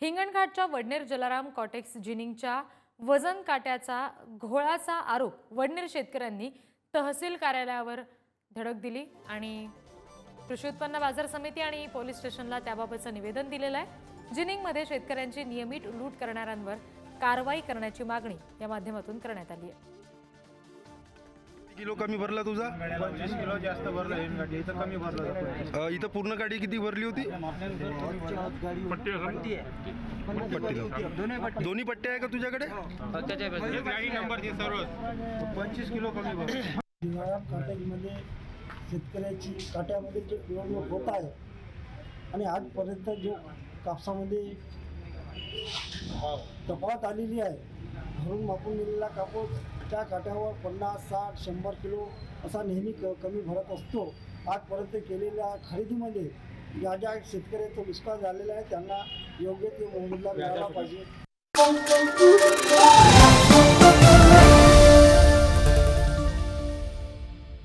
हिंगणघाटच्या Wadner Jalaram cortex जिनिंगच्या वजन काट्याचा घोळाचा आरोप वडनेर शेतकऱ्यांनी तहसील कार्यालयावर धडक दिली आणि कृषी उत्पन्न बाजार समिती आणि पोलीस स्टेशनला त्याबाबतचं निवेदन दिलेलं आहे। जिनिंगमध्ये शेतकऱ्यांची नियमित लूट करणाऱ्यांवर कारवाई करण्याची मागणी या माध्यमातून करण्यात आली आहे। किलो कमी भरला तुझा? 25 किलो जास्त भरला आहे गाडी, इथं कमी भरला। इथं पूर्ण गाडी किती भरली होती? दोन्ही पट्टे आहे का तुझ्याकडे? गाडी नंबरची सर्व 25 किलो कमी भरला। काट्यामध्ये शेतकऱ्याची काट्यामध्ये जे निवडणूक होत आहे आणि आजपर्यंत जो कापसामध्ये कपात आलेली आहे, भरून मापून दिलेला कापूस त्या काट्यावर 50, 60, 100 किलो असा नेहमी कमी भरत असतो। आजपर्यंत केलेल्या खरेदीमध्ये ज्या ज्या शेतकऱ्याचा नुकसान झालेलं आहे त्यांना योग्य ते मोबदला मिळाला पाहिजे।